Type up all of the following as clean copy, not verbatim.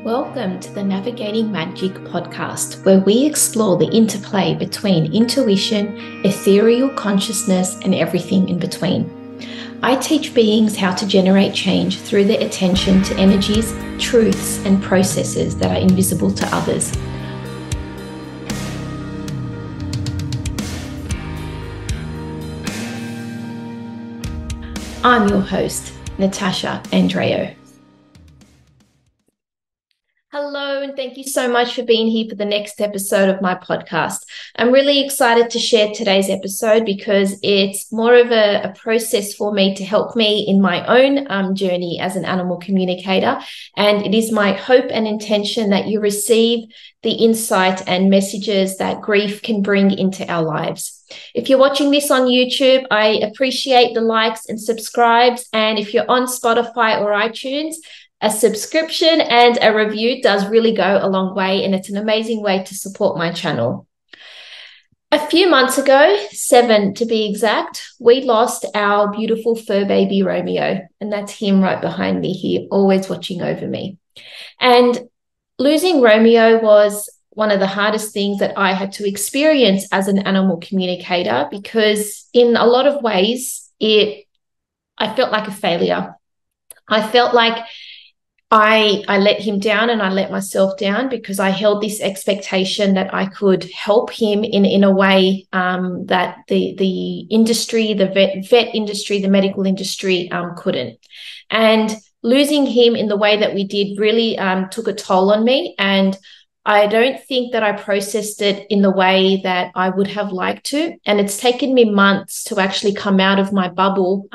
Welcome to the Navigating Magic podcast, where we explore the interplay between intuition, ethereal consciousness, and everything in between. I teach beings how to generate change through their attention to energies, truths, and processes that are invisible to others. I'm your host, Natasha Andreo. Hello, and thank you so much for being here for the next episode of my podcast. I'm really excited to share today's episode because it's more of a process for me to help me in my own journey as an animal communicator. And it is my hope and intention that you receive the insight and messages that grief can bring into our lives. If you're watching this on YouTube, I appreciate the likes and subscribes. And if you're on Spotify or iTunes, a subscription and a review does really go a long way, and it's an amazing way to support my channel. A few months ago, 7 to be exact, we lost our beautiful fur baby Romeo, and that's him right behind me here, always watching over me. And losing Romeo was one of the hardest things that I had to experience as an animal communicator, because in a lot of ways, I felt like a failure. I felt like I let him down and I let myself down because I held this expectation that I could help him in a way that the industry, the vet industry, the medical industry couldn't. And losing him in the way that we did really took a toll on me. And I don't think that I processed it in the way that I would have liked to. And it's taken me months to actually come out of my bubble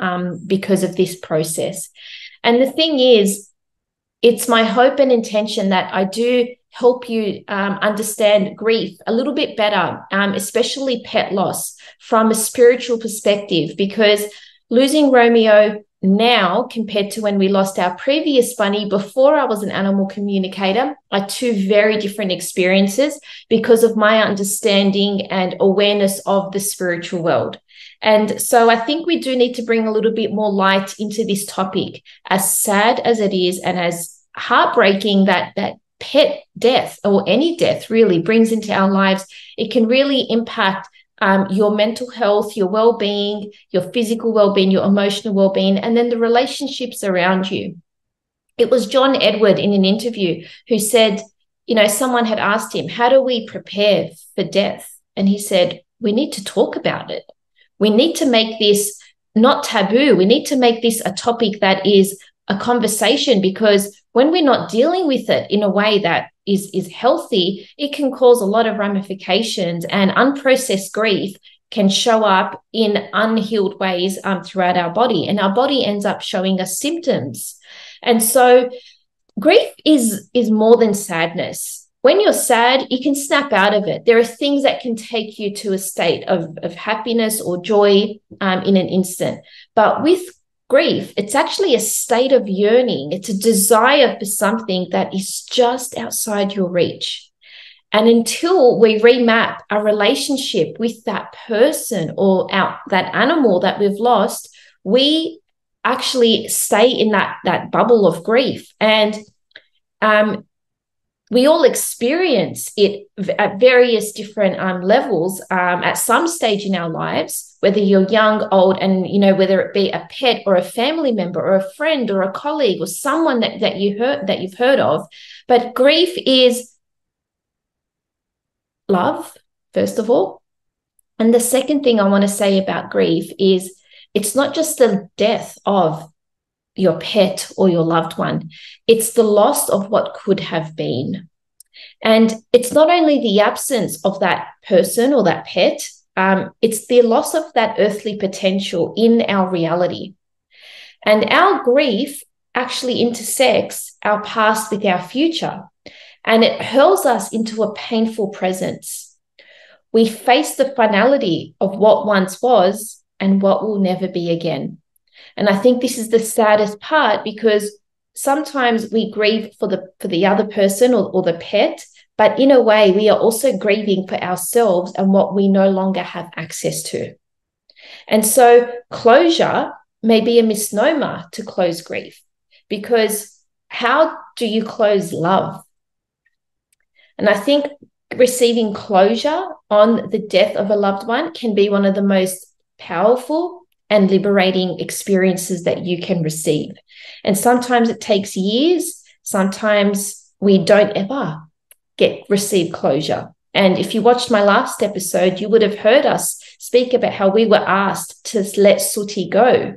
because of this process. And the thing is, it's my hope and intention that I do help you understand grief a little bit better, especially pet loss from a spiritual perspective, because losing Romeo now compared to when we lost our previous bunny before I was an animal communicator are two very different experiences because of my understanding and awareness of the spiritual world. And so I think we do need to bring a little bit more light into this topic, as sad as it is and as heartbreaking that pet death or any death really brings into our lives. It can really impact your mental health, your well-being, your physical well-being, your emotional well-being, and then the relationships around you. It was John Edward in an interview who said, someone had asked him, how do we prepare for death? And he said, we need to talk about it. We need to make this not taboo. We need to make this a topic that is a conversation, because when we're not dealing with it in a way that is healthy, it can cause a lot of ramifications, and unprocessed grief can show up in unhealed ways throughout our body, and our body ends up showing us symptoms. And so grief is more than sadness. When you're sad, you can snap out of it. There are things that can take you to a state of happiness or joy in an instant. But with grief, it's actually a state of yearning. It's a desire for something that is just outside your reach. And until we remap our relationship with that person or that animal that we've lost, we actually stay in that bubble of grief. And we all experience it at various different levels at some stage in our lives, whether you're young, old, and, whether it be a pet or a family member or a friend or a colleague or someone that you've heard of. But grief is love, first of all. And the second thing I want to say about grief is it's not just the death of your pet or your loved one. It's the loss of what could have been. And it's not only the absence of that person or that pet, it's the loss of that earthly potential in our reality. And our grief actually intersects our past with our future, and it hurls us into a painful presence. We face the finality of what once was and what will never be again. And I think this is the saddest part, because sometimes we grieve for the other person or the pet, but in a way, we are also grieving for ourselves and what we no longer have access to. And so closure may be a misnomer to close grief, because how do you close love? And I think receiving closure on the death of a loved one can be one of the most powerful and liberating experiences that you can receive. And sometimes it takes years. Sometimes we don't ever receive closure. And if you watched my last episode, you would have heard us speak about how we were asked to let Suti go.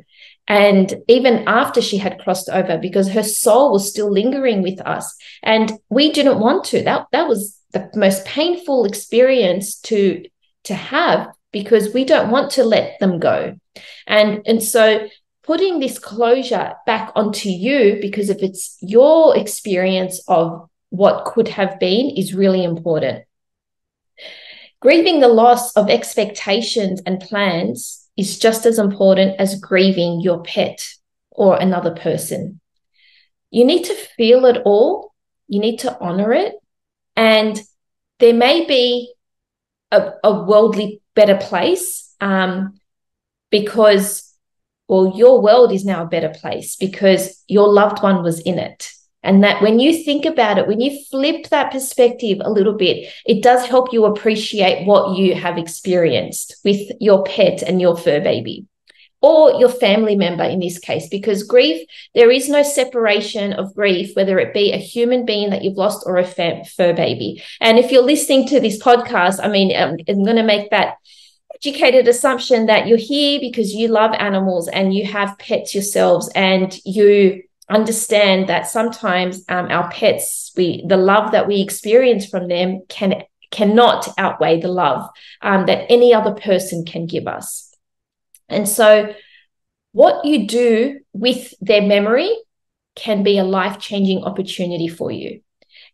And even after she had crossed over, because her soul was still lingering with us. And we didn't want to. That was the most painful experience to have, because we don't want to let them go. And so putting this closure back onto you, because if it's your experience of what could have been, is really important. Grieving the loss of expectations and plans is just as important as grieving your pet or another person. You need to feel it all. You need to honor it. And there may be a worldly better place because, well, your world is now a better place because your loved one was in it. And that when you think about it, when you flip that perspective a little bit, it does help you appreciate what you have experienced with your pet and your fur baby, or your family member in this case, because grief, there is no separation of grief, whether it be a human being that you've lost or a fur baby. And if you're listening to this podcast, I mean, I'm going to make that educated assumption that you're here because you love animals and you have pets yourselves, and you understand that sometimes our pets, the love that we experience from them cannot outweigh the love that any other person can give us. And so what you do with their memory can be a life-changing opportunity for you.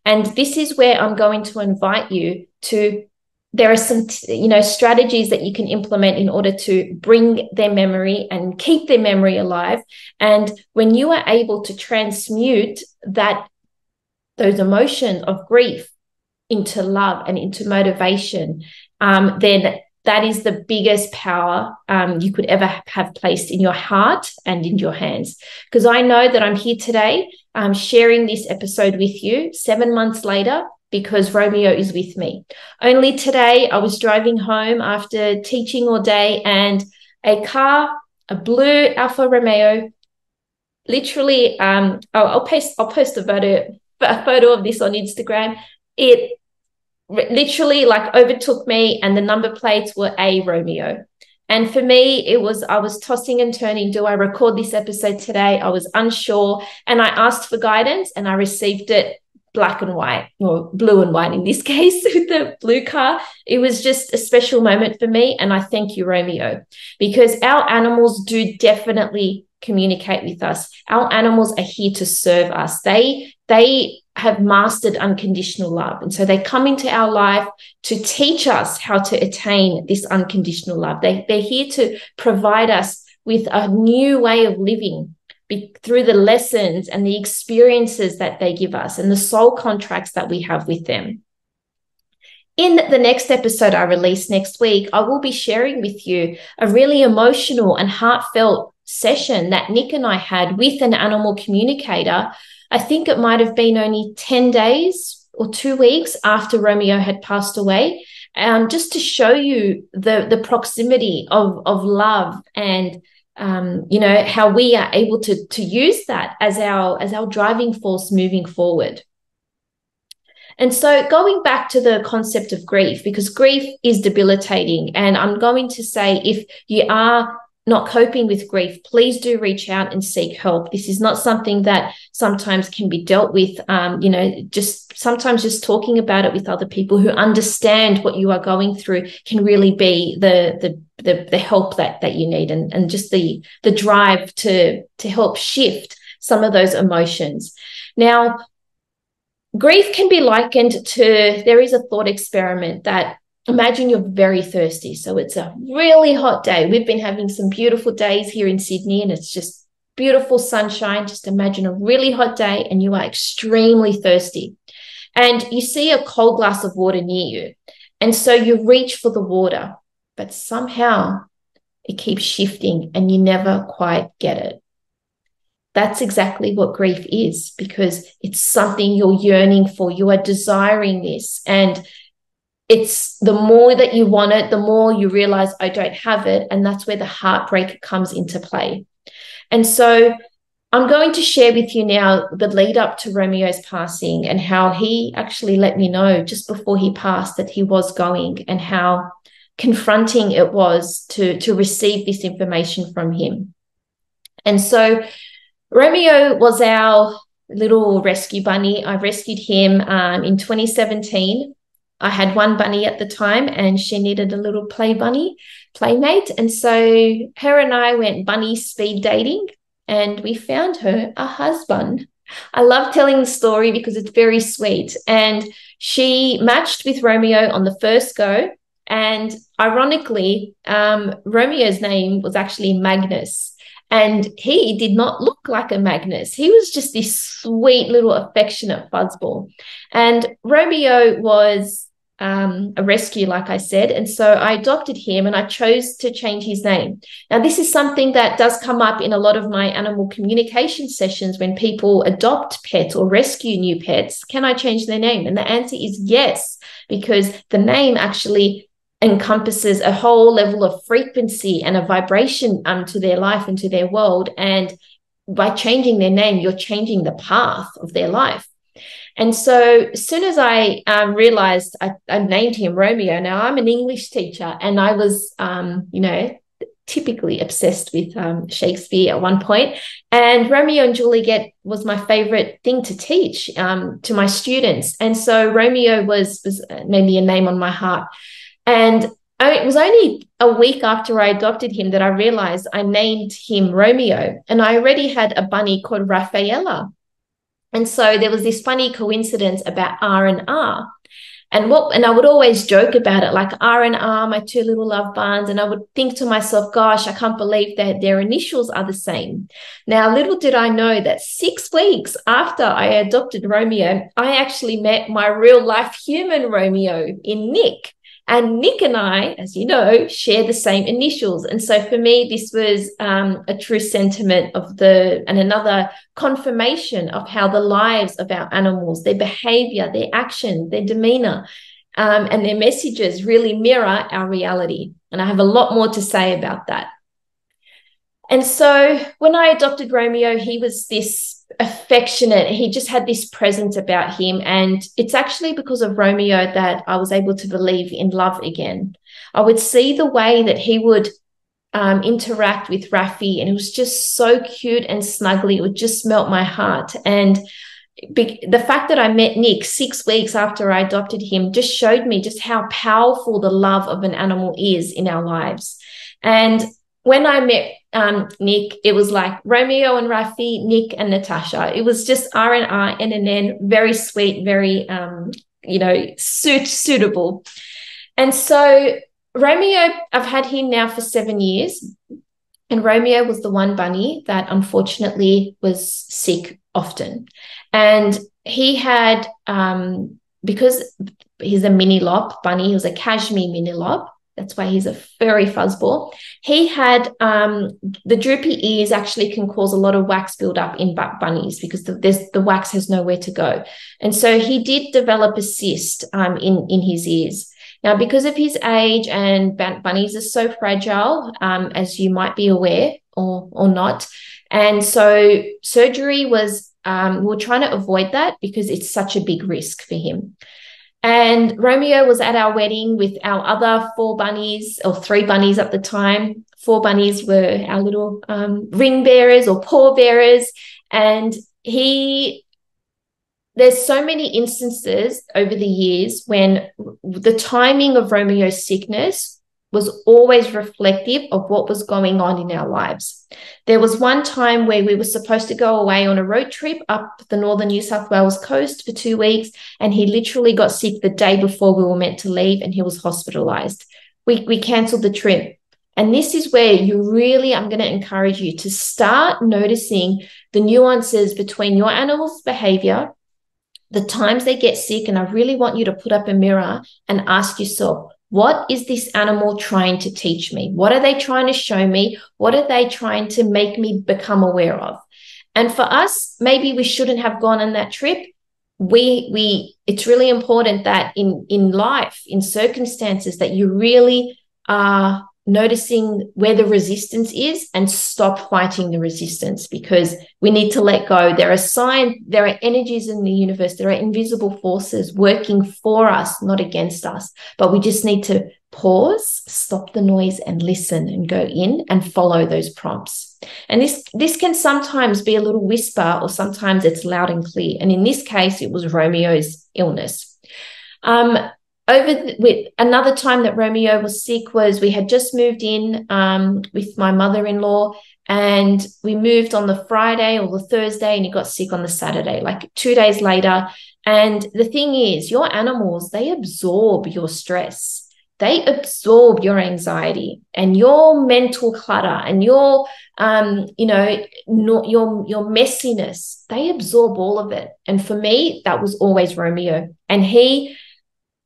And this is where I'm going to invite you to, there are some, strategies that you can implement in order to bring their memory and keep their memory alive. And when you are able to transmute those emotions of grief into love and into motivation, then that is the biggest power you could ever have placed in your heart and in your hands. Because I know that I'm here today sharing this episode with you 7 months later, because Romeo is with me. Only today I was driving home after teaching all day, and a car, a blue Alfa Romeo, literally, I'll post a photo of this on Instagram. It literally like overtook me, and the number plates were a Romeo. And for me, I was tossing and turning. Do I record this episode today? I was unsure, and I asked for guidance, and I received it black and white, or blue and white in this case, with the blue car. It was just a special moment for me. And I thank you, Romeo, because our animals do definitely communicate with us. Our animals are here to serve us. They have mastered unconditional love. And so they come into our life to teach us how to attain this unconditional love. They're here to provide us with a new way of living through the lessons and the experiences that they give us and the soul contracts that we have with them. In the next episode I release next week, I will be sharing with you a really emotional and heartfelt session that Nick and I had with an animal communicator. I think it might have been only 10 days or 2 weeks after Romeo had passed away, just to show you the proximity of love and how we are able to use that as our driving force moving forward. And so going back to the concept of grief, because grief is debilitating, and I'm going to say, if you are not coping with grief, please do reach out and seek help. This is not something that sometimes can be dealt with, just talking about it with other people who understand what you are going through can really be the help that you need, and just the drive to help shift some of those emotions. Now, grief can be likened to, there is a thought experiment that, imagine you're very thirsty. So it's a really hot day. We've been having some beautiful days here in Sydney, and it's just beautiful sunshine. Just imagine a really hot day and you are extremely thirsty. And you see a cold glass of water near you. And so you reach for the water, but somehow it keeps shifting and you never quite get it. that's exactly what grief is, because it's something you're yearning for. You are desiring this. And it's the more that you want it, the more you realize, I don't have it. And that's where the heartbreak comes into play. And so I'm going to share with you now the lead up to Romeo's passing, and how he actually let me know just before he passed that he was going, and how confronting it was to receive this information from him. And so Romeo was our little rescue bunny. I rescued him in 2017. I had one bunny at the time, and she needed a little playmate. And so her and I went bunny speed dating, and we found her a husband. I love telling the story because it's very sweet. And she matched with Romeo on the first go. And ironically, Romeo's name was actually Magnus. And he did not look like a Magnus. He was just this sweet little affectionate fuzzball. And Romeo was a rescue, like I said. And so I adopted him, and I chose to change his name. Now, this is something that does come up in a lot of my animal communication sessions when people adopt pets or rescue new pets. Can I change their name? And the answer is yes, because the name actually encompasses a whole level of frequency and a vibration to their life and to their world. And by changing their name, you're changing the path of their life. And so as soon as I realized, I named him Romeo. Now, I'm an English teacher, and I was, typically obsessed with Shakespeare at one point. And Romeo and Juliet was my favorite thing to teach to my students. And so Romeo was maybe a name on my heart. And it was only a week after I adopted him that I realized I named him Romeo. And I already had a bunny called Raffaella. And so there was this funny coincidence about R&R. And I would always joke about it, like R&R, my two little love barns. And I would think to myself, gosh, I can't believe that their initials are the same. Now, little did I know that 6 weeks after I adopted Romeo, I actually met my real life human Romeo in Nick. And Nick and I, as you know, share the same initials. And so for me, this was a true sentiment and another confirmation of how the lives of our animals, their behavior, their action, their demeanor, and their messages really mirror our reality. And I have a lot more to say about that. And so when I adopted Romeo, he was this affectionate, he just had this presence about him. And it's actually because of Romeo that I was able to believe in love again. I would see the way that he would interact with Rafi, and it was just so cute and snuggly. It would just melt my heart. And the fact that I met Nick 6 weeks after I adopted him just showed me just how powerful the love of an animal is in our lives. And when I met Nick, it was like Romeo and Rafi, Nick and Natasha. It was just R&R, N, very sweet, very, suitable. And so Romeo, I've had him now for 7 years. And Romeo was the one bunny that unfortunately was sick often. And he had, because he's a mini lop bunny, he was a cashmere mini lop. That's why he's a furry fuzzball. He had the droopy ears actually can cause a lot of wax buildup in bunnies because the wax has nowhere to go. And so he did develop a cyst in his ears. Now, because of his age, and bunnies are so fragile, as you might be aware or not. And so surgery was, we're trying to avoid that because it's such a big risk for him. And Romeo was at our wedding with our other 4 bunnies, or 3 bunnies at the time. 4 bunnies were our little ring bearers or paw bearers. And there's so many instances over the years when the timing of Romeo's sickness was always reflective of what was going on in our lives. There was one time where we were supposed to go away on a road trip up the northern New South Wales coast for 2 weeks, and he literally got sick the day before we were meant to leave, and he was hospitalized. We cancelled the trip. And this is where I'm going to encourage you to start noticing the nuances between your animal's behavior, the times they get sick. And I really want you to put up a mirror and ask yourself, what is this animal trying to teach me? What are they trying to show me? What are they trying to make me become aware of? And for us, maybe we shouldn't have gone on that trip. It's really important that in life, in circumstances, that you really are noticing where the resistance is and stop fighting the resistance, because we need to let go. There are energies in the universe, there are invisible forces working for us, not against us, but we just need to pause, stop the noise, and listen and go in and follow those prompts. And this can sometimes be a little whisper, or sometimes it's loud and clear. And in this case, it was Romeo's illness. With another time that Romeo was sick was we had just moved in with my mother-in-law, and we moved on the Friday or the Thursday, and he got sick on the Saturday, like 2 days later. And the thing is, your animals, they absorb your stress. They absorb your anxiety and your mental clutter and your your messiness. They absorb all of it. And for me, that was always Romeo. And he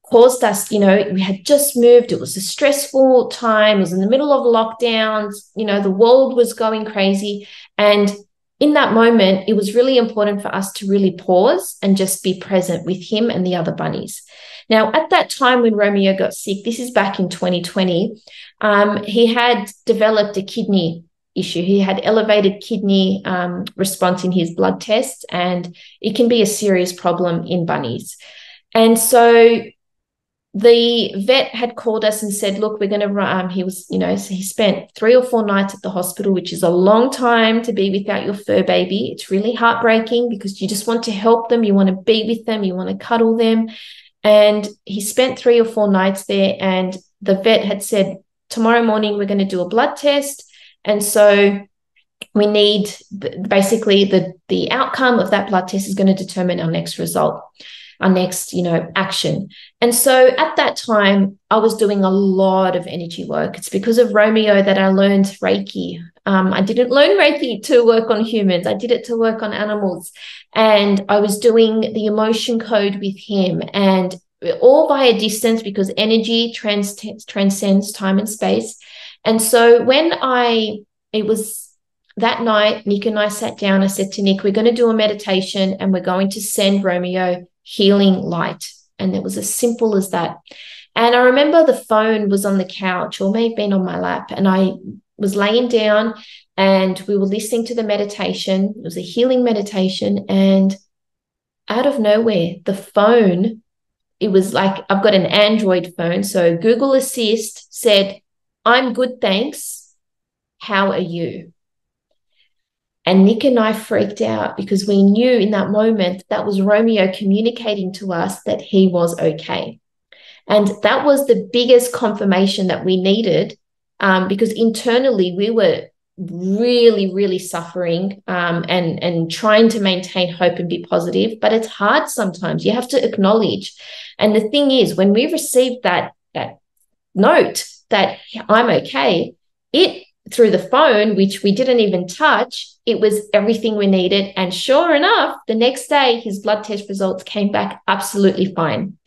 caused us, we had just moved. It was a stressful time. It was in the middle of lockdowns. The world was going crazy. And in that moment, it was really important for us to really pause and just be present with him and the other bunnies. Now, at that time when Romeo got sick, this is back in 2020, he had developed a kidney issue. He had elevated kidney response in his blood tests, and it can be a serious problem in bunnies. And so the vet had called us and said, look, we're going to, he spent 3 or 4 nights at the hospital, which is a long time to be without your fur baby. It's really heartbreaking because you just want to help them. You want to be with them. You want to cuddle them. And he spent 3 or 4 nights there, and the vet had said, tomorrow morning, we're going to do a blood test. And so we need basically the outcome of that blood test is going to determine our next result, our next, action. And so at that time, I was doing a lot of energy work. It's because of Romeo that I learned Reiki. I didn't learn Reiki to work on humans. I did it to work on animals. And I was doing the emotion code with him, and all via distance, because energy transcends time and space. And so it was that night, Nick and I sat down. I said to Nick, we're going to do a meditation and we're going to send Romeo healing light. And it was as simple as that. And I remember the phone was on the couch, or may have been on my lap, and I was laying down and we were listening to the meditation. It was a healing meditation. And out of nowhere, the phone, it was like, I've got an Android phone. So Google Assist said, I'm good, thanks. How are you? And Nick and I freaked out because we knew in that moment that was Romeo communicating to us that he was okay. And that was the biggest confirmation that we needed, because internally we were really, really suffering and trying to maintain hope and be positive. But it's hard sometimes. You have to acknowledge. And the thing is, when we received that note that I'm okay, it through the phone, which we didn't even touch, it was everything we needed. And sure enough, the next day, his blood test results came back absolutely fine.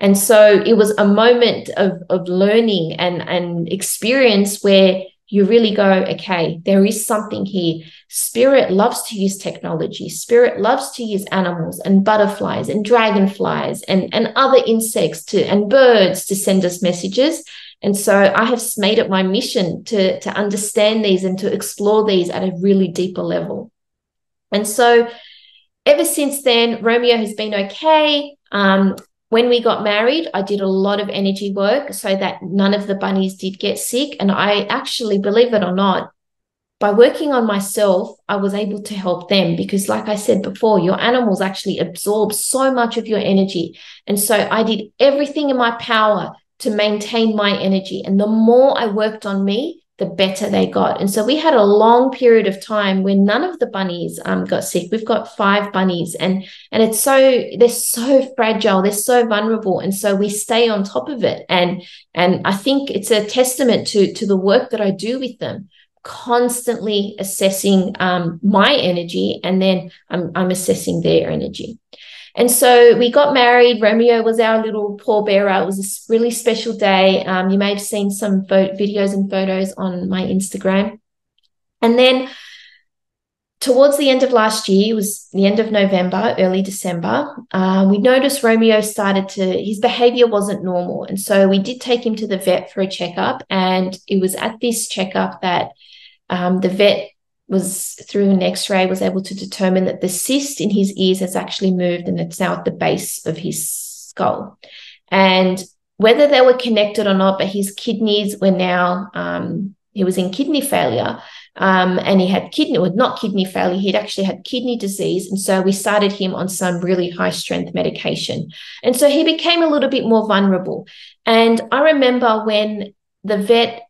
And so it was a moment of learning and experience where you really go, okay, there is something here. Spirit loves to use technology. Spirit loves to use animals and butterflies and dragonflies and other insects and birds to send us messages. And so I have made it my mission to understand these and to explore these at a really deeper level. And so ever since then, Romeo has been okay. When we got married, I did a lot of energy work so that none of the bunnies did get sick. And I actually, believe it or not, by working on myself, I was able to help them because, like I said before, your animals actually absorb so much of your energy. And so I did everything in my power to maintain my energy. And the more I worked on me, the better they got. And so we had a long period of time when none of the bunnies got sick. We've got 5 bunnies, and they're so fragile, they're so vulnerable. And so we stay on top of it. And I think it's a testament to the work that I do with them, constantly assessing my energy, and then I'm assessing their energy. And so we got married. Romeo was our little pallbearer. It was a really special day. You may have seen some videos and photos on my Instagram. And then towards the end of last year, it was the end of November, early December, we noticed Romeo his behavior wasn't normal. And so we did take him to the vet for a checkup. And it was at this checkup that the vet was, through an x-ray, was able to determine that the cyst in his ears has actually moved and it's now at the base of his skull. And whether they were connected or not, but his kidneys were now, he was in kidney failure. And he had not kidney failure, he'd actually had kidney disease. And so we started him on some really high strength medication. And so he became a little bit more vulnerable. And I remember when the vet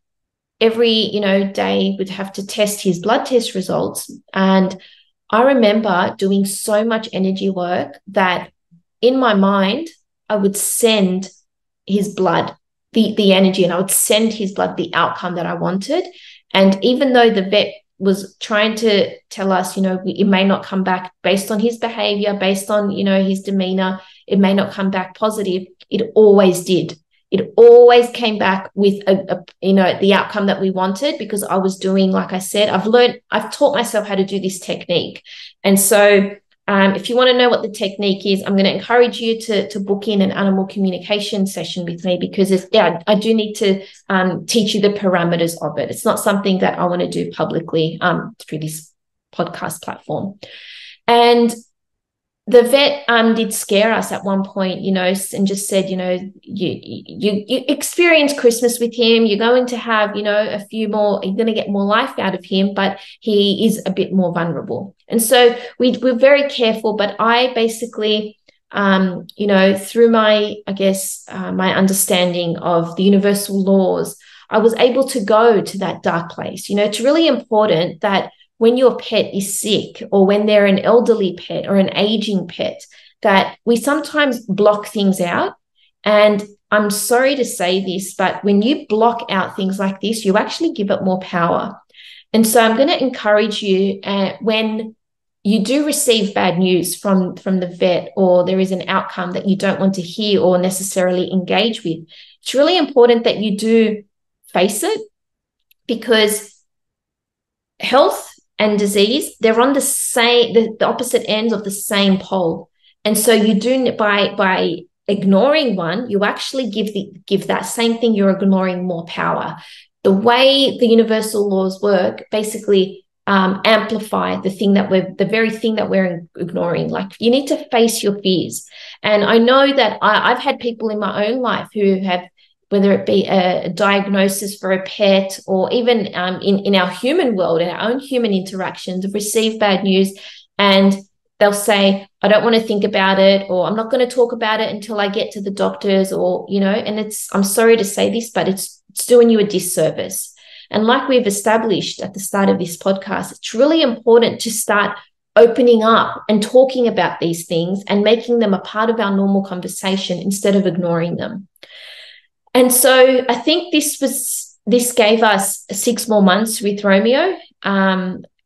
every, day would have to test his blood test results. And I remember doing so much energy work that in my mind, I would send his blood, the energy, and I would send his blood the outcome that I wanted. And even though the vet was trying to tell us, it may not come back based on his behavior, based on, his demeanor, it may not come back positive, it always did. It always came back with the outcome that we wanted, because I was doing, like I said, I've taught myself how to do this technique. And so if you want to know what the technique is, I'm going to encourage you to book in an animal communication session with me, because I do need to teach you the parameters of it. It's not something that I want to do publicly through this podcast platform. And the vet did scare us at one point, and just said, you experience Christmas with him. You're going to have, a few more, you're going to get more life out of him, but he is a bit more vulnerable. And so we're very careful, but I basically, through my understanding of the universal laws, I was able to go to that dark place. It's really important that when your pet is sick, or when they're an elderly pet or an aging pet, that we sometimes block things out. And I'm sorry to say this, but when you block out things like this, you actually give it more power. And so I'm going to encourage you, when you do receive bad news from the vet, or there is an outcome that you don't want to hear or necessarily engage with, it's really important that you do face it, because health and disease, they're on the opposite ends of the same pole. And so you do, by ignoring one, you actually give that same thing you're ignoring more power. The way the universal laws work basically amplify the very thing that we're ignoring. Like, you need to face your fears. And I know that I've had people in my own life who have, whether it be a diagnosis for a pet, or even in our human world, in our own human interactions, receive bad news, and they'll say, I don't want to think about it, or I'm not going to talk about it until I get to the doctors, or, and I'm sorry to say this, but it's doing you a disservice. And like we've established at the start of this podcast, it's really important to start opening up and talking about these things and making them a part of our normal conversation instead of ignoring them. And so I think this gave us 6 more months with Romeo.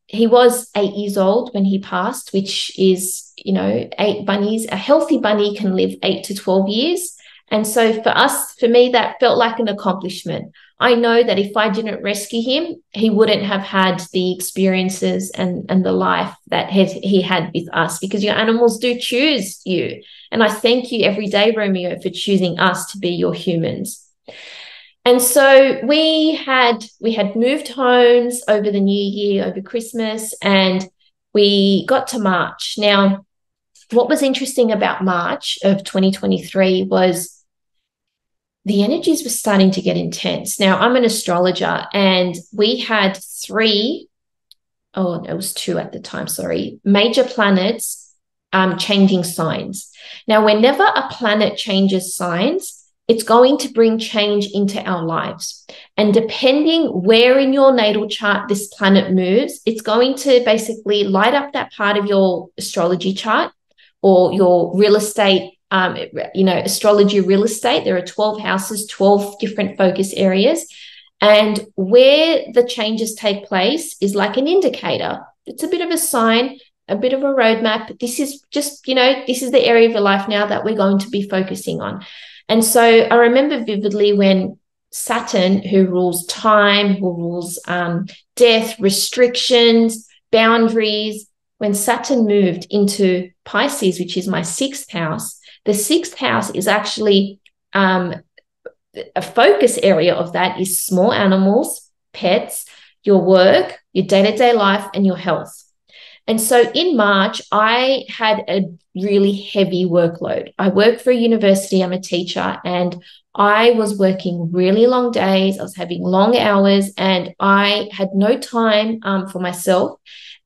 He was 8 years old when he passed, which is, 8 bunnies. A healthy bunny can live 8 to 12 years. And so for me, that felt like an accomplishment. I know that if I didn't rescue him, he wouldn't have had the experiences and the life that he had with us, because your animals do choose you. And I thank you every day, Romeo, for choosing us to be your humans. And so we had moved homes over the New Year, over Christmas, and we got to March. Now, what was interesting about March of 2023 was the energies were starting to get intense. Now, I'm an astrologer, and we had 2 at the time, major planets changing signs. Now, whenever a planet changes signs, it's going to bring change into our lives. And depending where in your natal chart this planet moves, it's going to basically light up that part of your astrology chart, or your real estate, astrology real estate. There are 12 houses, 12 different focus areas. And where the changes take place is like an indicator. It's a bit of a sign, a bit of a roadmap. This is just, this is the area of your life now that we're going to be focusing on. And so I remember vividly when Saturn, who rules time, who rules death, restrictions, boundaries. When Saturn moved into Pisces, which is my 6th house, the 6th house is actually a focus area of that is small animals, pets, your work, your day-to-day life, and your health. And so in March, I had a really heavy workload. I work for a university, I'm a teacher, and I was working really long days. I was having long hours, and I had no time for myself.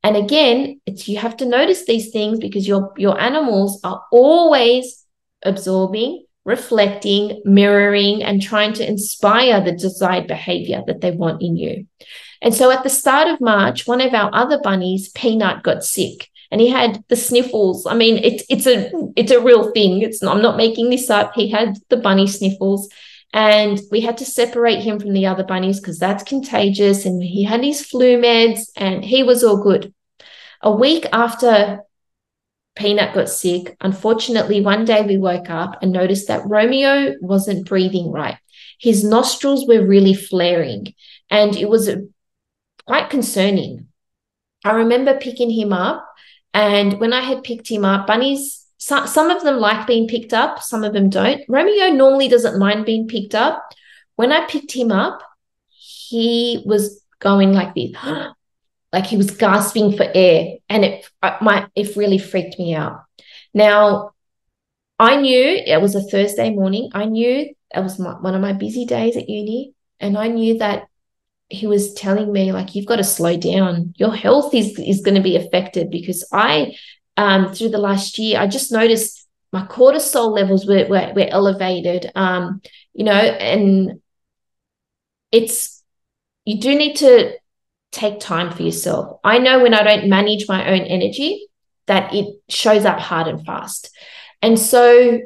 And again, you have to notice these things because your animals are always absorbing, reflecting, mirroring, and trying to inspire the desired behavior that they want in you. And so at the start of March, one of our other bunnies, Peanut, got sick and he had the sniffles. I mean, it's a real thing. I'm not making this up. He had the bunny sniffles and we had to separate him from the other bunnies because that's contagious. And he had his flu meds and he was all good. A week after Peanut got sick, unfortunately, one day we woke up and noticed that Romeo wasn't breathing right. His nostrils were really flaring and it was quite concerning. I remember picking him up, and when I had picked him up, bunnies, some of them like being picked up, some of them don't. Romeo normally doesn't mind being picked up. When I picked him up, he was going like this, like he was gasping for air, and it really freaked me out. Now, I knew it was a Thursday morning. I knew it was one of my busy days at uni, and I knew that he was telling me, like, you've got to slow down. Your health is going to be affected because through the last year, I just noticed my cortisol levels were elevated, and you do need to take time for yourself. I know when I don't manage my own energy, that it shows up hard and fast. And so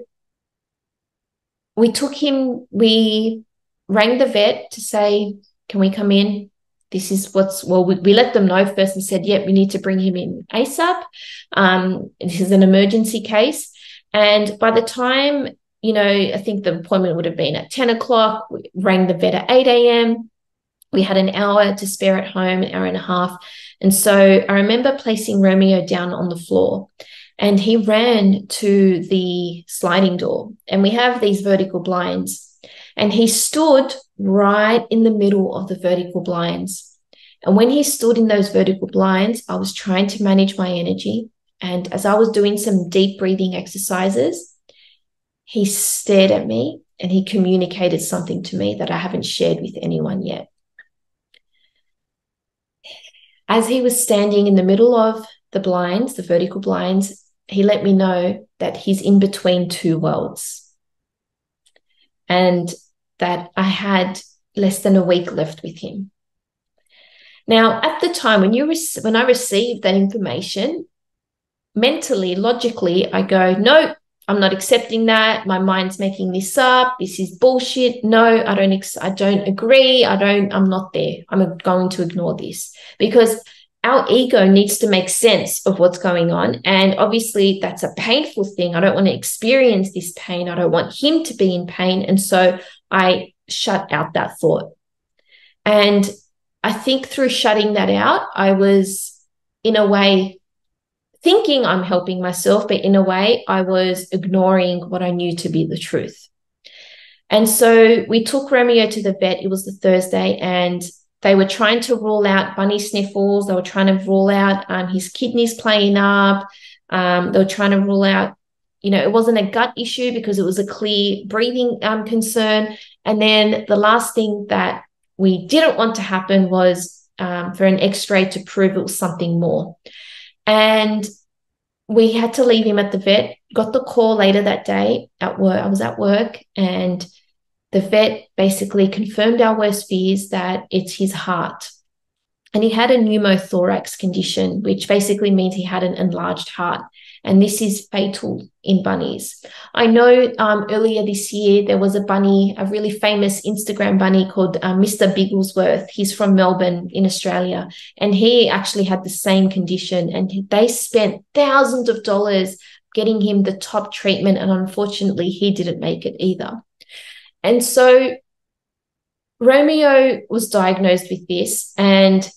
we rang the vet to say, can we come in? This is we let them know first and said, we need to bring him in ASAP. This is an emergency case. And by the time, I think the appointment would have been at 10 o'clock, we rang the vet at 8 a.m. We had an hour to spare at home, an hour and a half. And so I remember placing Romeo down on the floor and he ran to the sliding door, and we have these vertical blinds. And he stood right in the middle of the vertical blinds. And when he stood in those vertical blinds, I was trying to manage my energy. And as I was doing some deep breathing exercises, he stared at me and he communicated something to me that I haven't shared with anyone yet. As he was standing in the middle of the blinds, the vertical blinds, he let me know that he's in between two worlds. And that I had less than a week left with him. Now, at the time when I received that information, mentally, logically, I go, no, I'm not accepting that. My mind's making this up. This is bullshit. No, I don't agree. I'm not there. I'm going to ignore this because our ego needs to make sense of what's going on. And obviously that's a painful thing. I don't want to experience this pain. I don't want him to be in pain. And so I shut out that thought. And I think through shutting that out, I was in a way thinking I'm helping myself, but in a way I was ignoring what I knew to be the truth. And so we took Romeo to the vet. It was the Thursday, and they were trying to rule out bunny sniffles. They were trying to rule out his kidneys playing up. They were trying to rule out, it wasn't a gut issue because it was a clear breathing concern. And then the last thing that we didn't want to happen was for an x-ray to prove it was something more. And we had to leave him at the vet. Got the call later that day at work. I was at work, and the vet basically confirmed our worst fears that it's his heart. And he had a pneumothorax condition, which basically means he had an enlarged heart. And this is fatal in bunnies. I know earlier this year, there was a really famous Instagram bunny called Mr. Bigglesworth. He's from Melbourne in Australia. And he actually had the same condition. And they spent thousands of dollars getting him the top treatment. And unfortunately, he didn't make it either. And so Romeo was diagnosed with this, and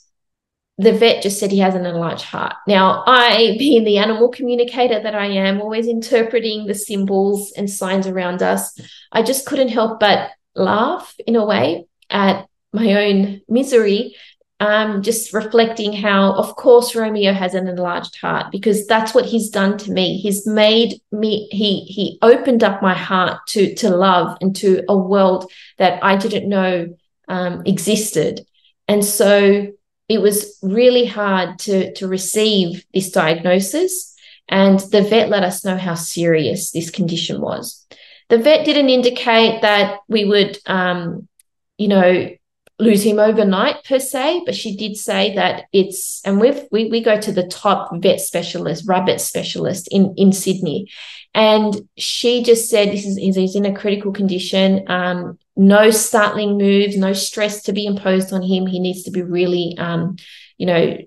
the vet just said he has an enlarged heart. Now, I, being the animal communicator that I am, always interpreting the symbols and signs around us, I just couldn't help but laugh in a way at my own misery, just reflecting how, of course, Romeo has an enlarged heart, because that's what he's done to me. He's made me, he opened up my heart to love and to a world that I didn't know existed. And so it was really hard to receive this diagnosis, and the vet let us know how serious this condition was. The vet didn't indicate that we would, lose him overnight per se, but she did say that it's, and we go to the top vet specialist, rabbit specialist in Sydney, and she just said he's in a critical condition. No startling moves, no stress to be imposed on him. He needs to be really, in a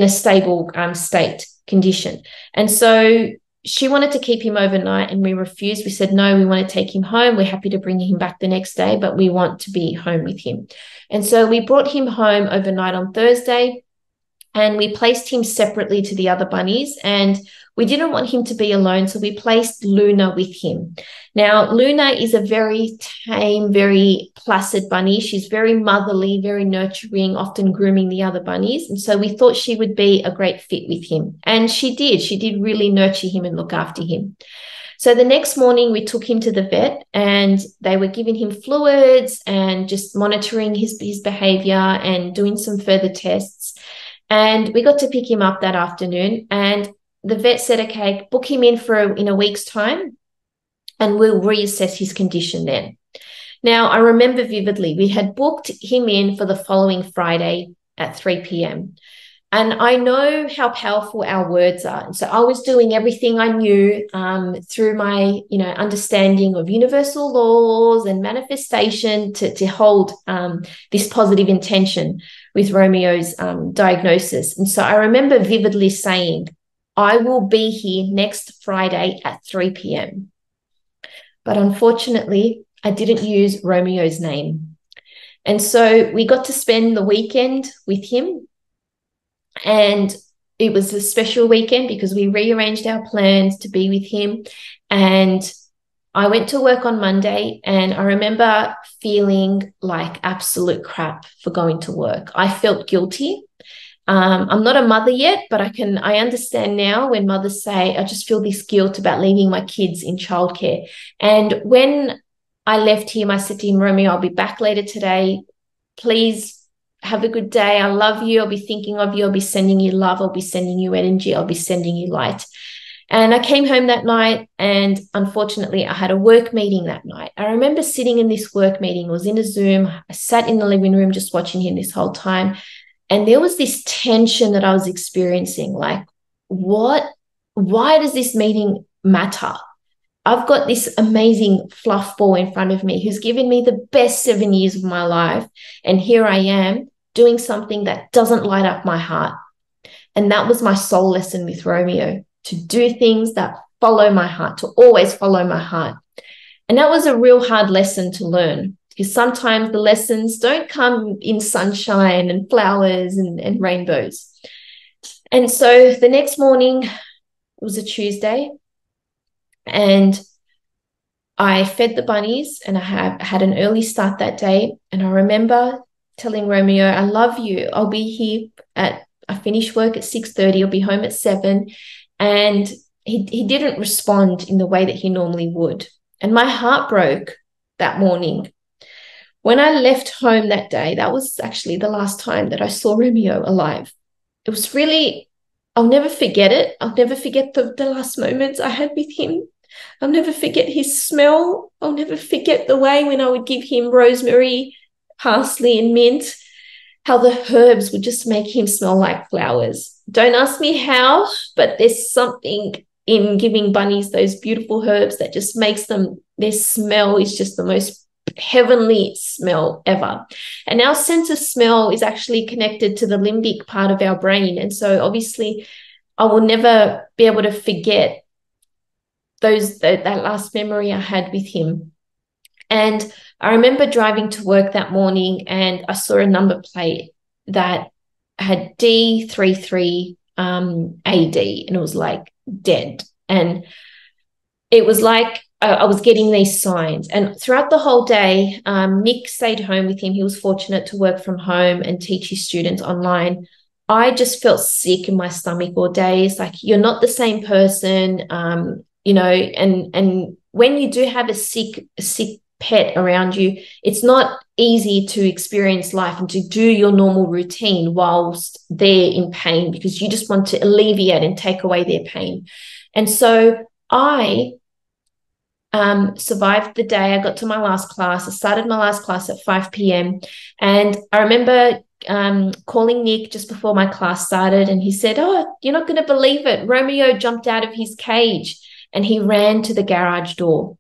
stable state condition. And so she wanted to keep him overnight, and we refused. We said, no, we want to take him home. We're happy to bring him back the next day, but we want to be home with him. And so we brought him home overnight on Thursday, and we placed him separately to the other bunnies, and we didn't want him to be alone, so we placed Luna with him. Now, Luna is a very tame, very placid bunny. She's very motherly, very nurturing, often grooming the other bunnies. And so we thought she would be a great fit with him. And she did. She did really nurture him and look after him. So the next morning, we took him to the vet, and they were giving him fluids and just monitoring his behavior and doing some further tests. And we got to pick him up that afternoon, and the vet said, okay, book him in a week's time, and we'll reassess his condition then. Now, I remember vividly, we had booked him in for the following Friday at 3 p.m. And I know how powerful our words are. And so I was doing everything I knew through my, understanding of universal laws and manifestation to hold this positive intention with Romeo's diagnosis. And so I remember vividly saying, I will be here next Friday at 3 p.m. But unfortunately, I didn't use Romeo's name. And so we got to spend the weekend with him. And it was a special weekend because we rearranged our plans to be with him. And I went to work on Monday, and I remember feeling like absolute crap for going to work. I felt guilty. I'm not a mother yet, but I understand now when mothers say, I just feel this guilt about leaving my kids in childcare. And when I left him, I said to him, Romeo, I'll be back later today. Please have a good day. I love you. I'll be thinking of you. I'll be sending you love. I'll be sending you energy. I'll be sending you light. And I came home that night, and unfortunately, I had a work meeting that night. I remember sitting in this work meeting. It was in a Zoom. I sat in the living room just watching him this whole time. And there was this tension that I was experiencing, like, why does this meeting matter? I've got this amazing fluff ball in front of me who's given me the best 7 years of my life. And here I am doing something that doesn't light up my heart. And that was my soul lesson with Romeo, to do things that follow my heart, to always follow my heart. And that was a real hard lesson to learn, because sometimes the lessons don't come in sunshine and flowers and rainbows. And so the next morning, it was a Tuesday, and I fed the bunnies, and I had an early start that day. And I remember telling Romeo, I love you. I'll be here I finish work at 6:30. I'll be home at 7. And he didn't respond in the way that he normally would. And my heart broke that morning. When I left home that day, that was actually the last time that I saw Romeo alive. It was really, I'll never forget it. I'll never forget the last moments I had with him. I'll never forget his smell. I'll never forget the way when I would give him rosemary, parsley, and mint, how the herbs would just make him smell like flowers. Don't ask me how, but there's something in giving bunnies those beautiful herbs that just makes them, their smell is just the most heavenly smell ever. And our sense of smell is actually connected to the limbic part of our brain. And so obviously I will never be able to forget that last memory I had with him. And I remember driving to work that morning, and I saw a number plate that had D33 AD, and it was like dead. And it was like I was getting these signs. And throughout the whole day, Nick stayed home with him. He was fortunate to work from home and teach his students online. I just felt sick in my stomach all day. It's like, you're not the same person, and when you do have a sick pet around you, it's not easy to experience life and to do your normal routine whilst they're in pain, because you just want to alleviate and take away their pain. And so I survived the day. I got to my last class. I started my last class at 5 p.m. And I remember calling Nick just before my class started, and he said, "Oh, you're not going to believe it. Romeo jumped out of his cage and he ran to the garage door."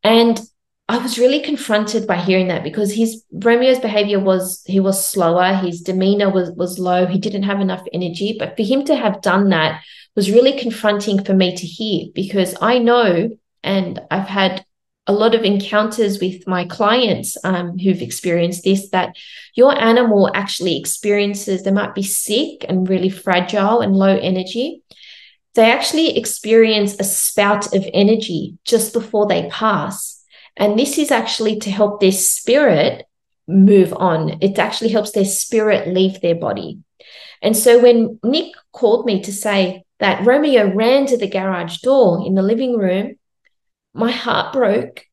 And I was really confronted by hearing that, because Romeo's behavior was, he was slower, his demeanor was low, he didn't have enough energy. But for him to have done that was really confronting for me to hear, because I know, and I've had a lot of encounters with my clients who've experienced this, that your animal actually experiences, they might be sick and really fragile and low energy. They actually experience a spout of energy just before they pass. And this is actually to help their spirit move on. It actually helps their spirit leave their body. And so when Nick called me to say that Romeo ran to the garage door in the living room, my heart broke.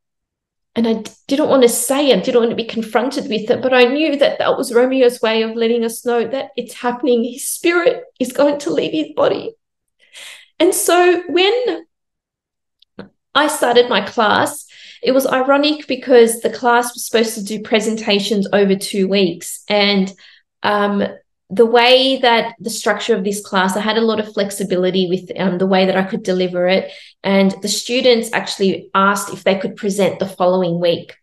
And I didn't want to say it, didn't want to be confronted with it, but I knew that that was Romeo's way of letting us know that it's happening. His spirit is going to leave his body. And so when I started my class, it was ironic because the class was supposed to do presentations over 2 weeks. And the way that the structure of this class, I had a lot of flexibility with the way that I could deliver it. And the students actually asked if they could present the following week.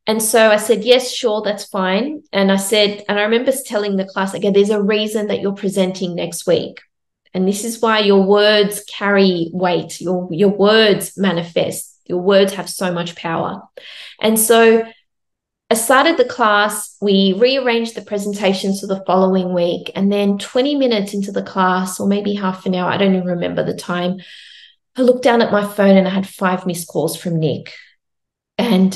And so I said, yes, sure, that's fine. And I remember telling the class, okay, there's a reason that you're presenting next week. And this is why your words carry weight. Your words manifest. Your words have so much power. And so I started the class. We rearranged the presentations for the following week. And then 20 minutes into the class, or maybe half an hour, I don't even remember the time, I looked down at my phone and I had 5 missed calls from Nick. And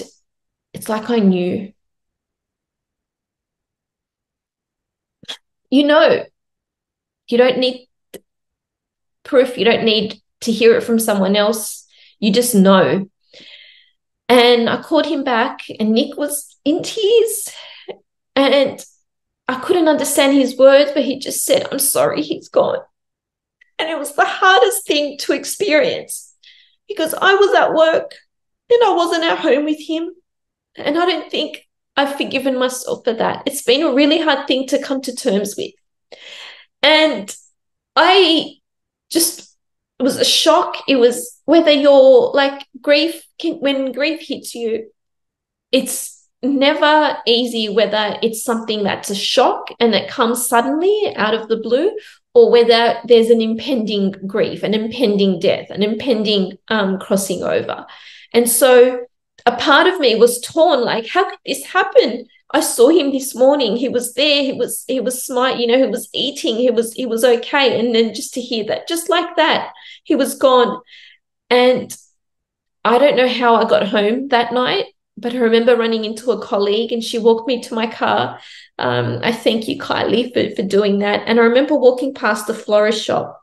it's like I knew. You don't need proof. You don't need to hear it from someone else. You just know. And I called him back, and Nick was in tears, and I couldn't understand his words, but he just said, "I'm sorry, he's gone." And it was the hardest thing to experience, because I was at work and I wasn't at home with him. And I don't think I've forgiven myself for that. It's been a really hard thing to come to terms with. And it was a shock. It was whether you're like when grief hits you, it's never easy whether it's something that's a shock and that comes suddenly out of the blue, or whether there's an impending grief, an impending death, an impending crossing over. And so a part of me was torn, like, how could this happen? I saw him this morning. He was there. He was smart, he was eating. He was okay. And then just to hear that, just like that, he was gone. And I don't know how I got home that night, but I remember running into a colleague, and she walked me to my car. I thank you, Kylie, for doing that. And I remember walking past the florist shop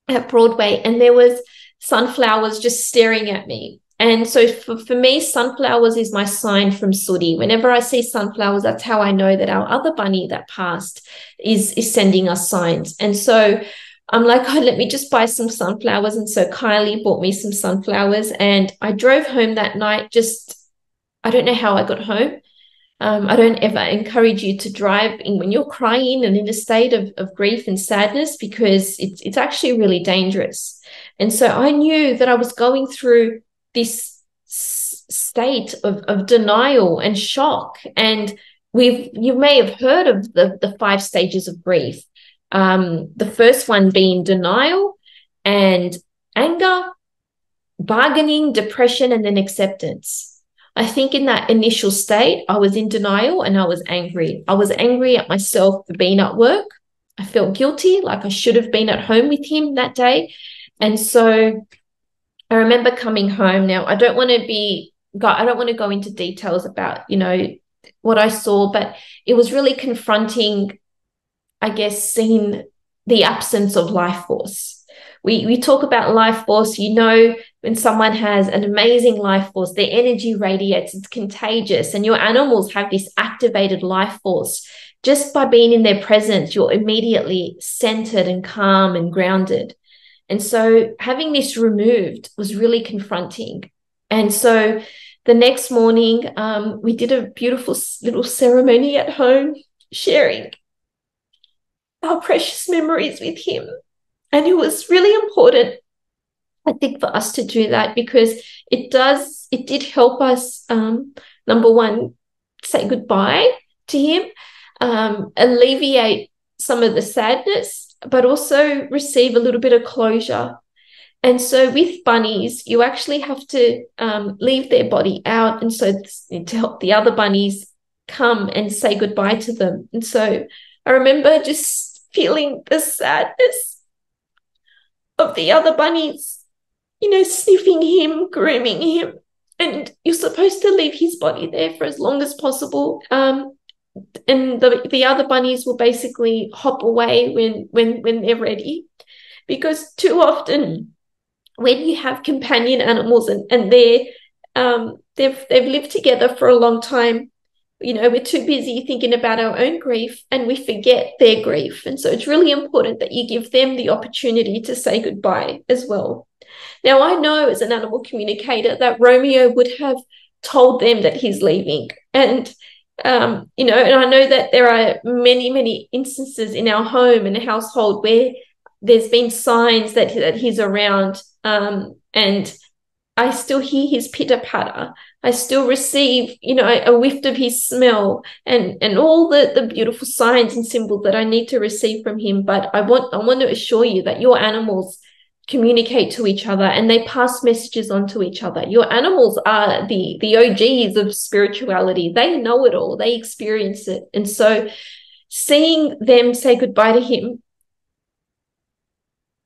at Broadway, and there was sunflowers just staring at me. And so for me, sunflowers is my sign from Sooty. Whenever I see sunflowers, that's how I know that our other bunny that passed is sending us signs. And so I'm like, oh, let me just buy some sunflowers. And so Kylie bought me some sunflowers, and I drove home that night. I don't know how I got home. I don't ever encourage you to drive when you're crying and in a state of grief and sadness, because it's actually really dangerous. And so I knew that I was going through this state of denial and shock. And you may have heard of the 5 stages of grief. The first one being denial and anger, bargaining, depression, and then acceptance. I think in that initial state, I was in denial and I was angry. I was angry at myself for being at work. I felt guilty, like I should have been at home with him that day. And so I remember coming home. Now, I don't want to go into details about, what I saw, but it was really confronting, I guess, seeing the absence of life force. We talk about life force, when someone has an amazing life force, their energy radiates, it's contagious, and your animals have this activated life force. Just by being in their presence, you're immediately centered and calm and grounded. And so having this removed was really confronting. And so the next morning, we did a beautiful little ceremony at home, sharing our precious memories with him. And it was really important, I think, for us to do that, because it did help us, number one, say goodbye to him, alleviate some of the sadness, but also receive a little bit of closure. And so with bunnies, you actually have to leave their body out. And so to help the other bunnies come and say goodbye to them. And so I remember just feeling the sadness of the other bunnies, sniffing him, grooming him. And you're supposed to leave his body there for as long as possible. And the other bunnies will basically hop away when they're ready. Because too often, when you have companion animals and they've lived together for a long time, we're too busy thinking about our own grief and we forget their grief. And so it's really important that you give them the opportunity to say goodbye as well. Now, I know as an animal communicator that Romeo would have told them that he's leaving. And, and I know that there are many, many instances in our home and household where there's been signs that he's around, and I still hear his pitter-patter. I still receive, a whiff of his smell and all the beautiful signs and symbols that I need to receive from him. But I want to assure you that your animals communicate to each other and they pass messages on to each other. Your animals are the OGs of spirituality. They know it all. They experience it. And so seeing them say goodbye to him,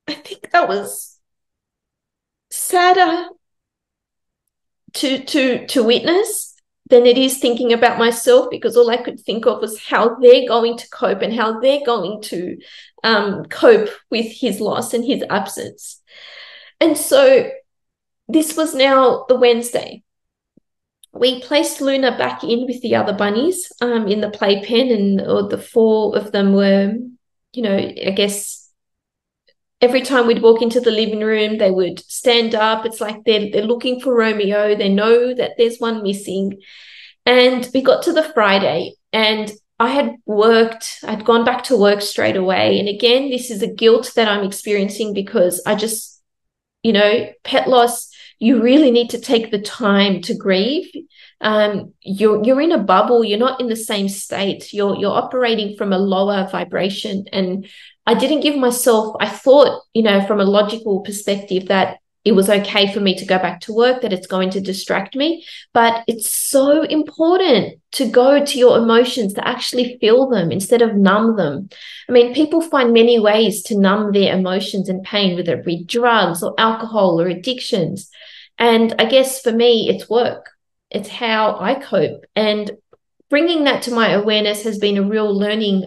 I think that was sadder to witness than it is thinking about myself, because all I could think of was how they're going to cope and how they're going to cope with his loss and his absence. And so this was now the Wednesday. We placed Luna back in with the other bunnies in the playpen, and the four of them were, I guess, every time we'd walk into the living room, they would stand up. It's like they're looking for Romeo. They know that there's one missing. And we got to the Friday and I'd gone back to work straight away. And again, this is a guilt that I'm experiencing because I just, pet loss, you really need to take the time to grieve. You're in a bubble. You're not in the same state. You're operating from a lower vibration. And I didn't give myself, I thought, from a logical perspective that it was okay for me to go back to work, that it's going to distract me. But it's so important to go to your emotions, to actually feel them instead of numb them. I mean, people find many ways to numb their emotions and pain, whether it be drugs or alcohol or addictions. And I guess for me, it's work. It's how I cope. And bringing that to my awareness has been a real learning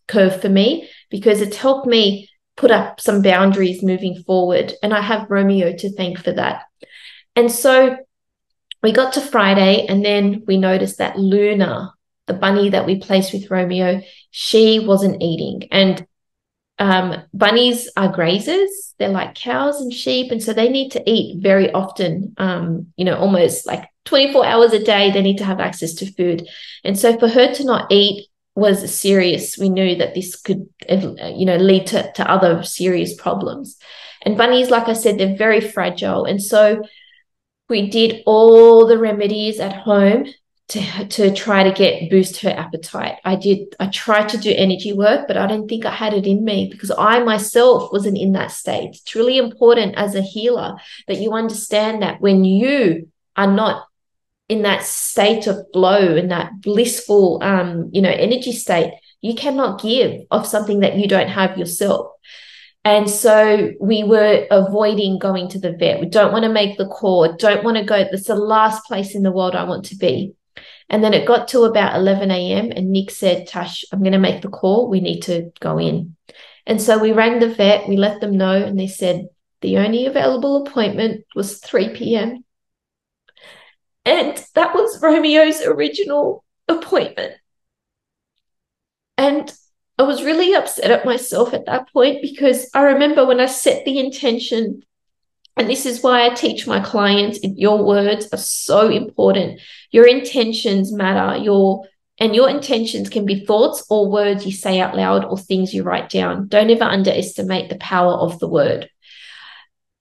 curve for me, because it's helped me put up some boundaries moving forward. And I have Romeo to thank for that. And so we got to Friday, and then we noticed that Luna, the bunny that we placed with Romeo, she wasn't eating. And bunnies are grazers. They're like cows and sheep. And so they need to eat very often, almost like 24 hours a day. They need to have access to food. And so for her to not eat was serious. We knew that this could, lead to other serious problems. And bunnies, like I said, they're very fragile. And so we did all the remedies at home to try to boost her appetite. I tried to do energy work, but I didn't think I had it in me because I myself wasn't in that state. It's really important as a healer that you understand that when you are not in that state of flow, in that blissful, energy state, You cannot give of something that you don't have yourself. And so we were avoiding going to the vet. We don't want to make the call. Don't want to go. That's the last place in the world I want to be. And then it got to about 11 a.m. and Nick said, Tash, I'm going to make the call. We need to go in. And so we rang the vet. We let them know. And they said the only available appointment was 3 p.m. And that was Romeo's original appointment. And I was really upset at myself at that point, because I remember when I set the intention, and this is why I teach my clients, your words are so important. Your intentions matter. Your intentions can be thoughts or words you say out loud or things you write down. Don't ever underestimate the power of the word.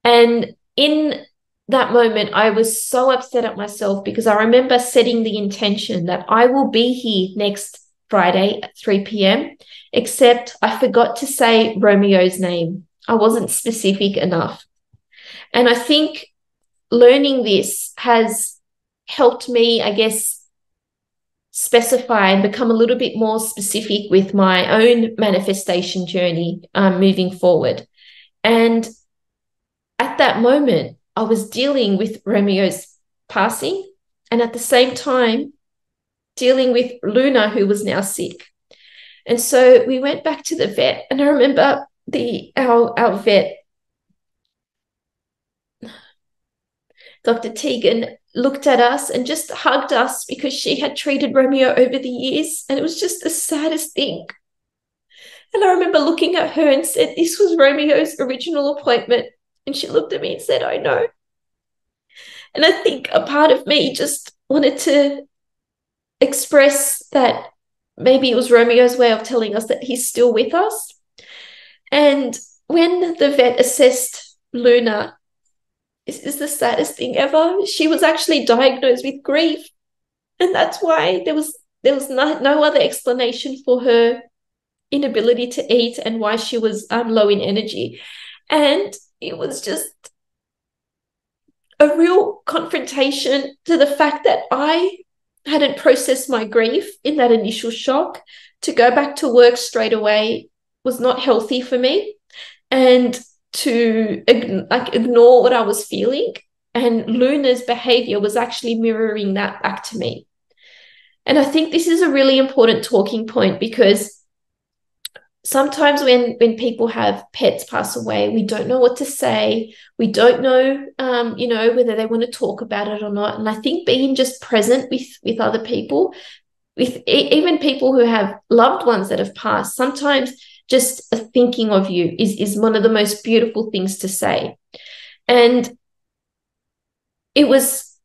And in that moment, I was so upset at myself, because I remember setting the intention that I will be here next Friday at 3 p.m., except I forgot to say Romeo's name. I wasn't specific enough. And I think learning this has helped me, I guess, specify and become a little bit more specific with my own manifestation journey moving forward. And at that moment, I was dealing with Romeo's passing, and at the same time, dealing with Luna, who was now sick. And so we went back to the vet, and I remember our vet, Dr. Tegan, looked at us and just hugged us, because she had treated Romeo over the years, and it was just the saddest thing. And I remember looking at her and said, this was Romeo's original appointment. And she looked at me and said, I know. And I think a part of me just wanted to express that maybe it was Romeo's way of telling us that he's still with us. And when the vet assessed Luna, this is the saddest thing ever. She was actually diagnosed with grief. And that's why there was no other explanation for her inability to eat and why she was low in energy. And it was just a real confrontation to the fact that I hadn't processed my grief in that initial shock. To go back to work straight away was not healthy for me, and to ignore what I was feeling. And Luna's behavior was actually mirroring that back to me. And I think this is a really important talking point, because sometimes when people have pets pass away, we don't know what to say. We don't know, whether they want to talk about it or not. And I think being just present with other people, with even people who have loved ones that have passed, sometimes just thinking of you is one of the most beautiful things to say. And it was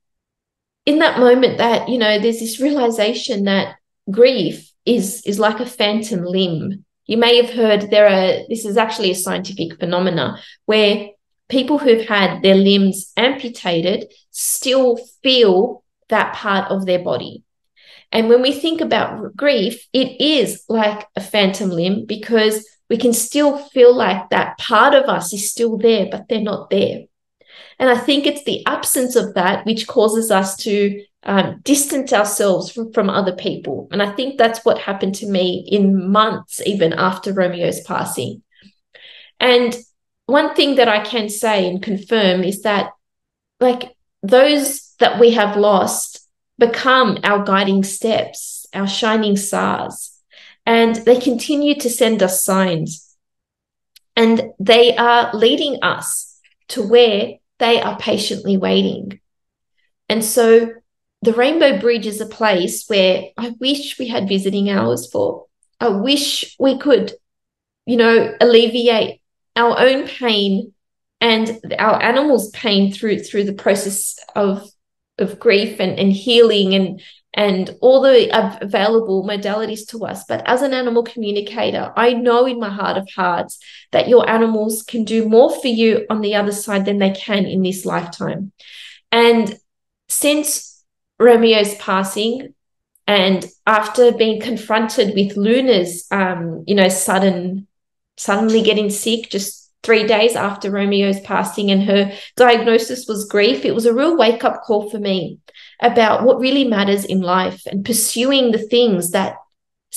in that moment that, there's this realization that grief is like a phantom limb. You may have heard this is actually a scientific phenomena, where people who've had their limbs amputated still feel that part of their body. And when we think about grief, it is like a phantom limb, because we can still feel like that part of us is still there, but they're not there. And I think it's the absence of that which causes us to distance ourselves from other people. And I think that's what happened to me in months, even after Romeo's passing. And one thing that I can say and confirm is that, those that we have lost become our guiding steps, our shining stars, and they continue to send us signs. And they are leading us to where they are patiently waiting. And so the Rainbow Bridge is a place where I wish we had visiting hours for. I wish we could, alleviate our own pain and our animals' pain through the process of grief and healing and all the available modalities to us. But as an animal communicator, I know in my heart of hearts that your animals can do more for you on the other side than they can in this lifetime. And since Romeo's passing, and after being confronted with Luna's, suddenly getting sick just 3 days after Romeo's passing, and her diagnosis was grief, it was a real wake-up call for me about what really matters in life and pursuing the things that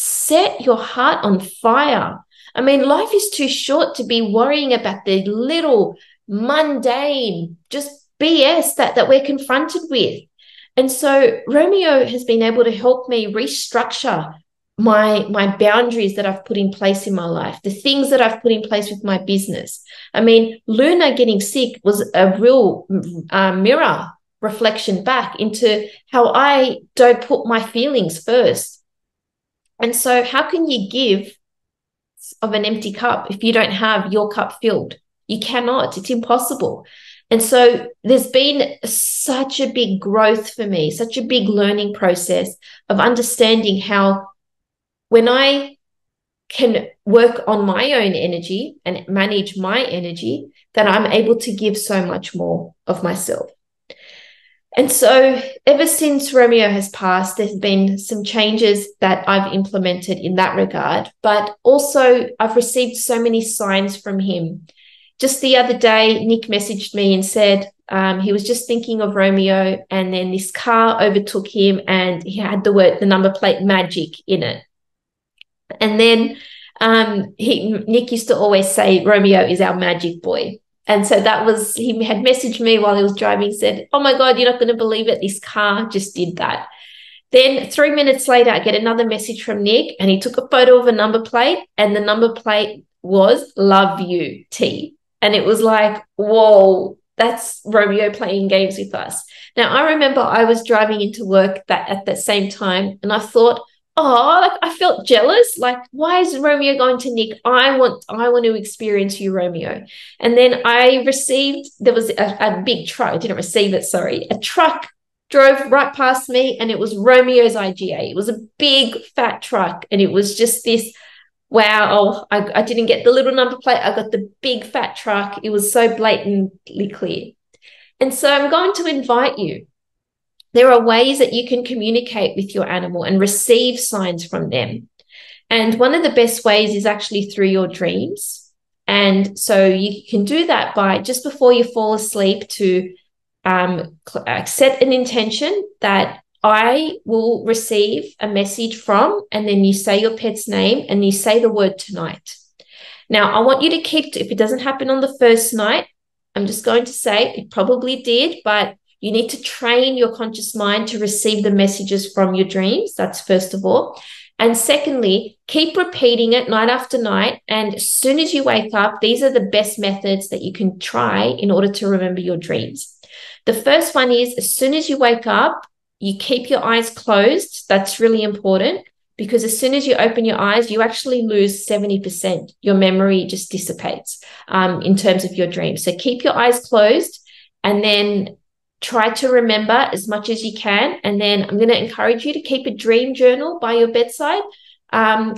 set your heart on fire. I mean, life is too short to be worrying about the little mundane, just BS that we're confronted with. And so Romeo has been able to help me restructure my boundaries that I've put in place in my life, the things that I've put in place with my business. I mean, Luna getting sick was a real mirror reflection back into how I don't put my feelings first. And so how can you give of an empty cup if you don't have your cup filled? You cannot. It's impossible. And so there's been such a big growth for me, such a big learning process of understanding how when I can work on my own energy and manage my energy, that I'm able to give so much more of myself. And so ever since Romeo has passed, there's been some changes that I've implemented in that regard, but also I've received so many signs from him. Just the other day, Nick messaged me and said he was just thinking of Romeo, and then this car overtook him and he had the number plate magic in it. And then Nick used to always say Romeo is our magic boy. And so he had messaged me while he was driving, said, oh my God, you're not going to believe it. This car just did that. Then 3 minutes later, I get another message from Nick, and he took a photo of a number plate, and the number plate was Love You T. And it was like, whoa, that's Romeo playing games with us. Now, I remember I was driving into work at that same time, and I thought, I felt jealous. Like, why is Romeo going to Nick? I want to experience you, Romeo. And then there was a big truck. I didn't receive it, sorry. A truck drove right past me, and it was Romeo's IGA. It was a big fat truck, and it was just this, wow, I didn't get the little number plate. I got the big fat truck. It was so blatantly clear. And so I'm going to invite you. There are ways that you can communicate with your animal and receive signs from them. And one of the best ways is actually through your dreams. And so you can do that by just before you fall asleep to set an intention that I will receive a message from, and then you say your pet's name and you say the word tonight. Now, I want you to if it doesn't happen on the first night, I'm just going to say it probably did, but you need to train your conscious mind to receive the messages from your dreams. That's first of all. And secondly, keep repeating it night after night. And as soon as you wake up, these are the best methods that you can try in order to remember your dreams. The first one is, as soon as you wake up, you keep your eyes closed. That's really important, because as soon as you open your eyes, you actually lose 70%. Your memory just dissipates in terms of your dreams. So keep your eyes closed, and then try to remember as much as you can. And then I'm going to encourage you to keep a dream journal by your bedside,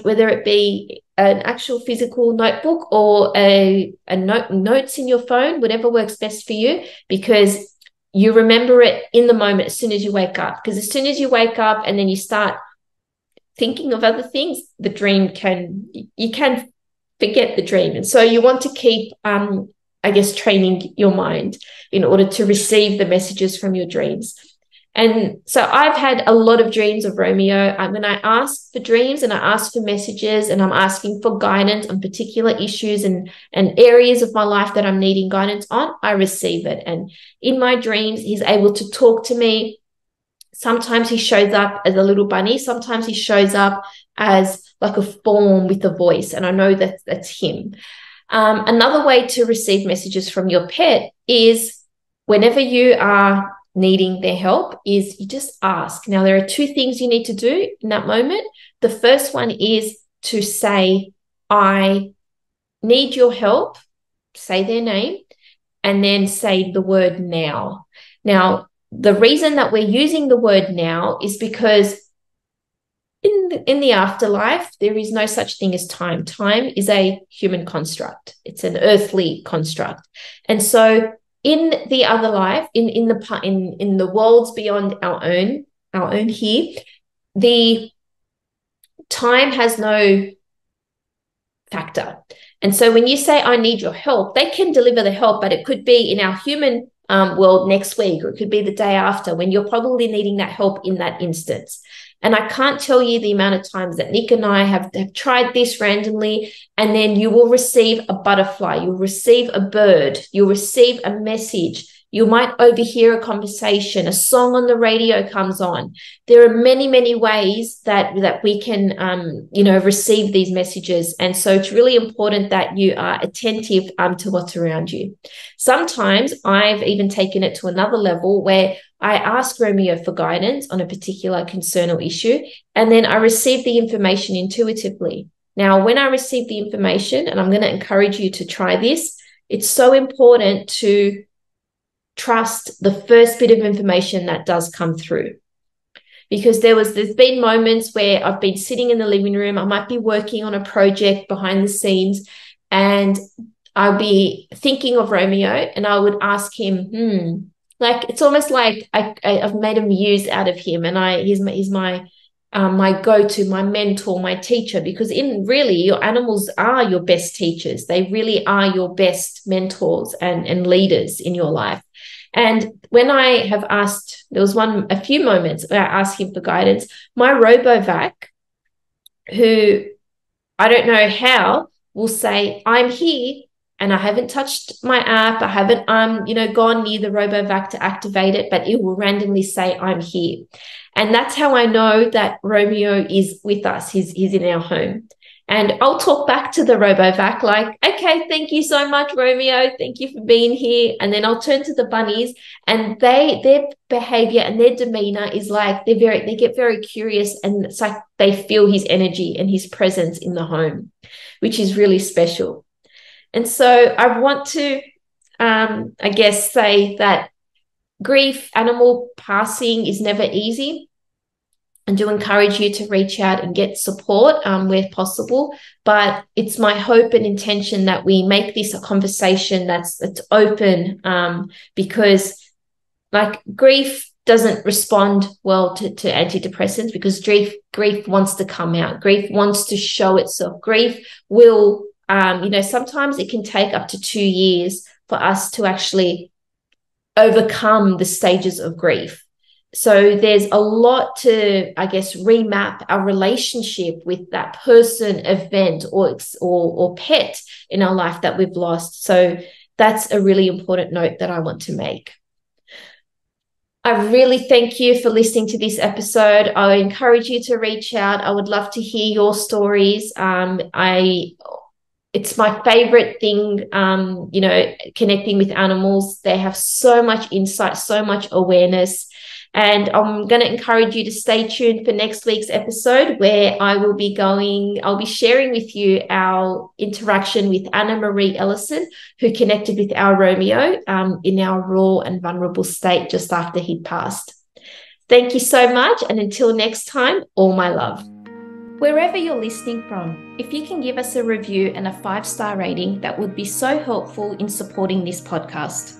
whether it be an actual physical notebook or notes in your phone, whatever works best for you, because you remember it in the moment as soon as you wake up. Because as soon as you wake up and then you start thinking of other things, you can forget the dream. And so you want to keep training your mind in order to receive the messages from your dreams. And so I've had a lot of dreams of Romeo. When I ask for dreams and I ask for messages and I'm asking for guidance on particular issues and areas of my life that I'm needing guidance on, I receive it. And in my dreams, he's able to talk to me. Sometimes he shows up as a little bunny. Sometimes he shows up as like a form with a voice. And I know that that's him. Another way to receive messages from your pet is whenever you are needing their help is you just ask. Now, there are two things you need to do in that moment. The first one is to say, I need your help, say their name, and then say the word now. Now, the reason that we're using the word now is because in the afterlife, there is no such thing as time. Time is a human construct. It's an earthly construct. And so in the other life, in the worlds beyond our own here, the time has no factor. And so when you say, I need your help, they can deliver the help, but it could be in our human world next week, or it could be the day after when you're probably needing that help in that instance. And I can't tell you the amount of times that Nick and I have tried this randomly, and then you will receive a butterfly, you'll receive a bird, you'll receive a message. You might overhear a conversation, a song on the radio comes on. There are many, many ways that we can, receive these messages. And so it's really important that you are attentive to what's around you. Sometimes I've even taken it to another level where I ask Romeo for guidance on a particular concern or issue, and then I receive the information intuitively. Now, when I receive the information, and I'm going to encourage you to try this, it's so important to trust the first bit of information that does come through. Because there's been moments where I've been sitting in the living room, I might be working on a project behind the scenes, and I'll be thinking of Romeo, and I would ask him, like, it's almost like I've made a muse out of him, and he's my go-to, my mentor, my teacher, because really your animals are your best teachers. They really are your best mentors and leaders in your life. And when I have asked, there was a few moments where I asked him for guidance, my RoboVac, who I don't know how, will say, I'm here, and I haven't touched my app. I haven't, gone near the RoboVac to activate it, but it will randomly say, I'm here. And that's how I know that Romeo is with us. He's in our home. And I'll talk back to the RoboVac like, okay, thank you so much, Romeo. Thank you for being here. And then I'll turn to the bunnies, and their behavior and their demeanor is like, they get very curious, and it's like they feel his energy and his presence in the home, which is really special. And so I want to, say that grief, animal passing is never easy. And do encourage you to reach out and get support where possible. But it's my hope and intention that we make this a conversation that's open, because like grief doesn't respond well to antidepressants, because grief wants to come out. Grief wants to show itself. Grief will, sometimes it can take up to 2 years for us to actually overcome the stages of grief. So there's a lot to, remap our relationship with that person, event, or pet in our life that we've lost. So that's a really important note that I want to make. I really thank you for listening to this episode. I encourage you to reach out. I would love to hear your stories. It's my favorite thing, connecting with animals. They have so much insight, so much awareness. And I'm going to encourage you to stay tuned for next week's episode, where I'll be sharing with you our interaction with Anna Marie Ellison, who connected with our Romeo in our raw and vulnerable state just after he'd passed. Thank you so much. And until next time, all my love. Wherever you're listening from, if you can give us a review and a 5-star rating, that would be so helpful in supporting this podcast.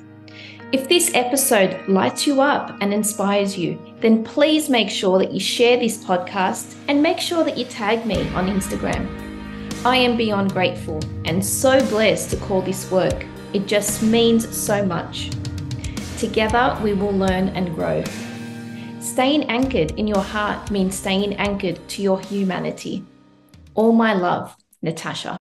If this episode lights you up and inspires you, then please make sure that you share this podcast and make sure that you tag me on Instagram. I am beyond grateful and so blessed to call this work. It just means so much. Together, we will learn and grow. Staying anchored in your heart means staying anchored to your humanity. All my love, Natasha.